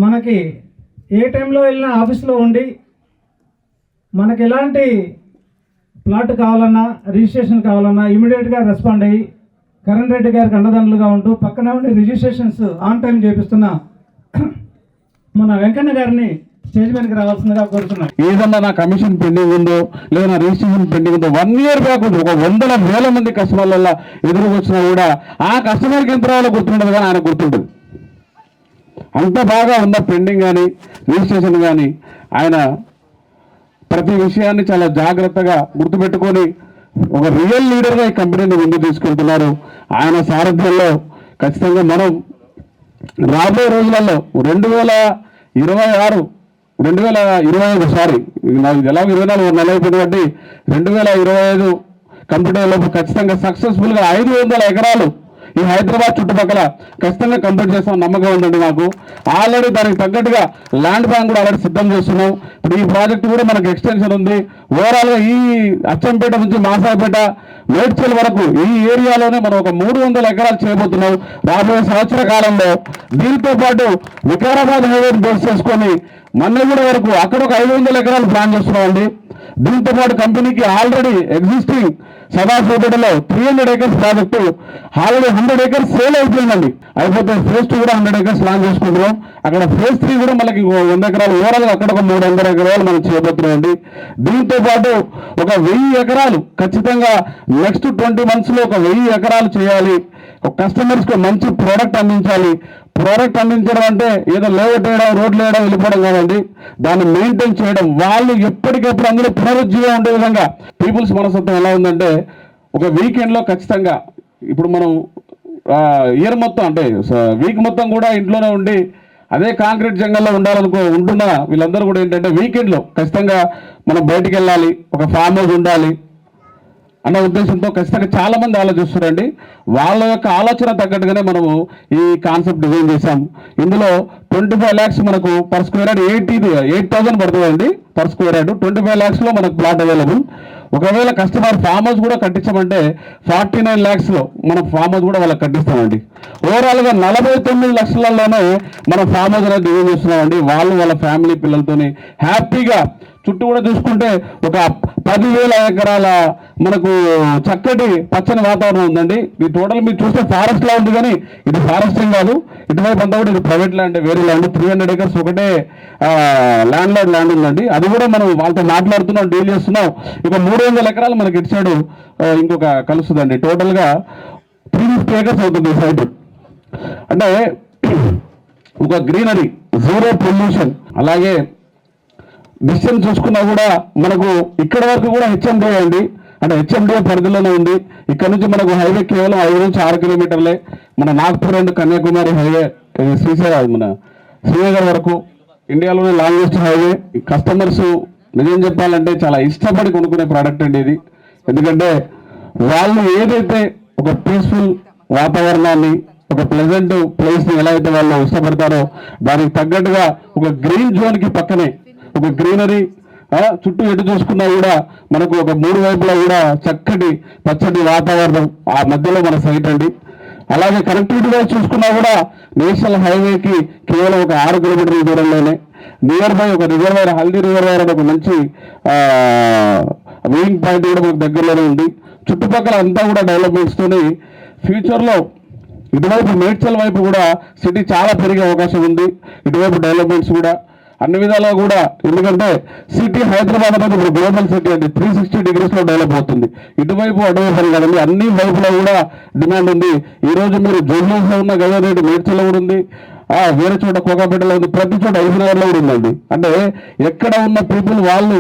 మనకి ఏ టైంలో వెళ్ళినా ఆఫీస్లో ఉండి మనకి ఎలాంటి ప్లాట్ కావాలన్నా రిజిస్ట్రేషన్ కావాలన్నా ఇమీడియట్గా రెస్పాండ్ అయ్యి కరణ్ రెడ్డి గారికి అండదండలుగా ఉంటూ పక్కన ఉండి రిజిస్ట్రేషన్స్ ఆన్ టైం చేపిస్తున్న మన వెంకన్న గారిని స్టేజ్ మీదకి రావాల్సిందిగా కోరుతున్నాను. ఏదన్నా నా కమిషన్ పెండింగ్ ఉందో లేదా నా రిజిస్ట్రేషన్ పెండింగ్ ఉందో 1 year బ్యాక్ ఒక 100,000 మంది కస్టమర్ల ఎదురుకు వచ్చినా కూడా ఆ కస్టమర్కి ఎంత రావాలో గుర్తుండదు, కానీ ఆయన గుర్తుంటుంది. అంత బాగా ఉన్న పెండింగ్ కానీ రిజిస్ట్రేషన్ కానీ ఆయన ప్రతి విషయాన్ని చాలా జాగ్రత్తగా గుర్తుపెట్టుకొని ఒక రియల్ లీడర్గా ఈ కంపెనీని ముందుకు తీసుకెళ్తున్నారు. ఆయన సారథ్యంలో ఖచ్చితంగా మనం రాబోయే రోజులలో 2025 సారీ నాకు ఎలాగో 24 నెల అయిపోయింది కాబట్టి 2025 కంప్లీట్ అయ్యేలోపు ఖచ్చితంగా సక్సెస్ఫుల్గా 500 ఎకరాలు ఈ హైదరాబాద్ చుట్టుపక్కల ఖచ్చితంగా కంప్లీట్ చేస్తాం నమ్మకం ఉందండి నాకు. ఆల్రెడీ దానికి తగ్గట్టుగా ల్యాండ్ బ్యాంక్ కూడా ఆల్రెడీ సిద్ధం చేస్తున్నాం. ఇప్పుడు ఈ ప్రాజెక్టు కూడా మనకు ఎక్స్టెన్షన్ ఉంది. ఓవరాల్గా ఈ అచ్చంపేట నుంచి మాసాపేట మేడ్చల్ వరకు ఈ ఏరియాలోనే మనం ఒక 300 ఎకరాలు చేయబోతున్నాం రాబోయే సంవత్సర కాలంలో. దీంతో పాటు వికారాబాద్ హైవేని బేస్ చేసుకొని మన్నెగూడ వరకు అక్కడ ఒక 500 ఎకరాలు ప్లాన్ చేస్తున్నామండి. దీంతో పాటు కంపెనీకి ఆల్రెడీ ఎగ్జిస్టింగ్ సదాశివపేటలో 300 acres project already 100 acres sale అయిపోయిందండి. అయిపోతే phase 2 కూడా 100 acres ప్లాన్ చేసుకుంటున్నాం. అక్కడ phase 3 కూడా మనకి 100 ఎకరాలు ఓవరాల్గా అక్కడ ఒక 300 ఎకరాలు మనం చేయబోతున్నామండి. దీంతో పాటు ఒక 1000 ఎకరాలు ఖచ్చితంగా నెక్స్ట్ 20 months లో ఒక 1000 ఎకరాలు చేయాలి. కస్టమర్స్కి మంచి ప్రోడక్ట్ అందించాలి. ప్రోడక్ట్ అందించడం అంటే ఏదో లేఅవుట్ వేయడం రోడ్లు వేయడం వెళ్ళిపోవడం కాదండి, దాన్ని మెయింటైన్ చేయడం. వాళ్ళు ఎప్పటికెప్పుడు అందులో పునరుజ్జీవం ఉండే విధంగా పీపుల్స్ మనస్తత్వం ఎలా ఉందంటే ఒక వీకెండ్లో ఖచ్చితంగా ఇప్పుడు మనం ఇయర్ మొత్తం అంటే వీక్ మొత్తం కూడా ఇంట్లోనే ఉండి అదే కాంక్రీట్ జంగల్లో ఉంటున్న వీళ్ళందరూ కూడా ఏంటంటే వీకెండ్లో ఖచ్చితంగా మనం బయటికి వెళ్ళాలి, ఒక ఫామ్ హౌస్ ఉండాలి అన్న ఉద్దేశంతో ఖచ్చితంగా చాలా మంది ఆలోచిస్తారండి. వాళ్ళ యొక్క ఆలోచన తగ్గట్టుగానే మనము ఈ కాన్సెప్ట్ డిజైన్ చేశాం. ఇందులో 25 lakhs మనకు పర్ స్క్వేర్ యార్డ్ 8,000 పడుతుందండి పర్ స్క్వేర్ యార్డ్. 25 lakhsలో మనకు ప్లాట్ అవైలబుల్. ఒకవేళ కస్టమర్ ఫామ్ హౌస్ కూడా కట్టించామంటే 49 lakhsలో మనం ఫామ్ హౌస్ కూడా వాళ్ళకి కట్టిస్తామండి. ఓవరాల్గా 49 లక్షలలోనే మనం ఫామ్ హౌస్ అనేది డిజైన్ చేస్తున్నామండి. వాళ్ళ ఫ్యామిలీ పిల్లలతోని హ్యాపీగా చుట్టూ కూడా చూసుకుంటే ఒక 10,000 ఎకరాల మనకు చక్కటి పచ్చని వాతావరణం ఉందండి. ఈ టోటల్ మీరు చూస్తే ఫారెస్ట్ లా ఉంది, కానీ ఇది ఫారెస్ట్ ఏం కాదు. ఇటువైపు అంతా కూడా ఇది ప్రైవేట్ ల్యాండ్, వేరే ల్యాండ్. 300 acres ఒకటే ల్యాండ్ ఉందండి. అది కూడా మనం వాళ్ళతో మాట్లాడుతున్నాం, డీల్ చేస్తున్నాం. ఇక 300 ఎకరాలు మనకి ఇటు సైడ్ ఇంకొక కలుస్తుందండి. టోటల్గా 350 acres అవుతుంది ఈ సైడ్. అంటే ఒక గ్రీనరీ, జీరో పొల్యూషన్. అలాగే డిస్టెన్స్ చూసుకున్నా కూడా మనకు ఇక్కడ వరకు కూడా హెచ్ఎండిఏ అండి, అంటే హెచ్ఎండిఏ పరిధిలోనే ఉంది. ఇక్కడ నుంచి మనకు హైవే కేవలం 5 నుంచి 6 కిలోమీటర్లే. మన నాగ్పూర్ అండ్ కన్యాకుమారి హైవే మన శ్రీనగర్ వరకు ఇండియాలోనే లాంగెస్ట్ హైవే. కస్టమర్స్ నిజం చెప్పాలంటే చాలా ఇష్టపడి కొనుక్కునే ప్రోడక్ట్ అండి ఇది. ఎందుకంటే వాళ్ళు ఏదైతే ఒక పీస్ఫుల్ వాతావరణాన్ని, ఒక ప్లెజెంట్ ప్లేస్ని ఎలా అయితే వాళ్ళు ఇష్టపడతారో దానికి తగ్గట్టుగా ఒక గ్రీన్ జోన్కి పక్కనే ఒక గ్రీనరీ, చుట్టూ ఎటు చూసుకున్నా కూడా మనకు ఒక 3 వైపులా కూడా చక్కటి పచ్చటి వాతావరణం. ఆ మధ్యలో మన సైట్ అండి. అలాగే కనెక్టివిటీగా చూసుకున్నా కూడా నేషనల్ హైవేకి కేవలం ఒక 6 కిలోమీటర్ల దూరంలోనే నియర్ బై ఒక రిజర్వాయర్, హల్దీ రిజర్వాయర్ అని ఒక మంచి వ్యూయింగ్ పాయింట్ కూడా మనకు దగ్గరలోనే ఉంది. చుట్టుపక్కల అంతా కూడా డెవలప్మెంట్స్తోని ఫ్యూచర్లో ఇటువైపు మేడ్చల్ వైపు కూడా సిటీ చాలా పెరిగే అవకాశం ఉంది. ఇటువైపు డెవలప్మెంట్స్ కూడా అన్ని విధాలుగా కూడా, ఎందుకంటే సిటీ హైదరాబాద్ అనేది ఇప్పుడు గ్లోబల్ సిటీ అండి. 360 degreesలో డెవలప్ అవుతుంది. ఇటువైపు అటువైపు కదండి, అన్ని వైపులో కూడా డిమాండ్ ఉంది. ఈరోజు మీరు జూబ్లీహిల్స్లో ఉన్న గజం రేటు మేడ్చల్లో కూడా ఉంది, వేరే చోట కోకాపేటలో ఉంది, ప్రతి చోట హైదరాబాద్లో కూడా ఉందండి. అంటే ఎక్కడ ఉన్న పీపుల్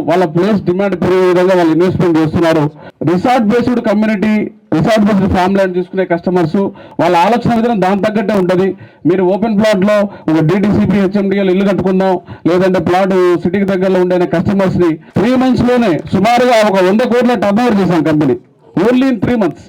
వాళ్ళ ప్లేస్ డిమాండ్ పెరిగే విధంగా వాళ్ళు ఇన్వెస్ట్మెంట్ చేస్తున్నారు. Resort based community, resort based farm land తీసుకునే కస్టమర్స్ వాళ్ళ ఆలోచన విధానం దాని తగ్గట్టే ఉంటుంది. మీరు ఓపెన్ ప్లాట్లో ఒక DTCP HMDL ఇల్లు కట్టుకుందాం, లేదంటే ప్లాట్ సిటీకి దగ్గరలో ఉండే కస్టమర్స్ని 3 monthsలోనే సుమారుగా ఒక 100 కోట్ల టర్న్ ఓవర్ చేశాం కంపెనీ, ఓన్లీ ఇన్ 3 months.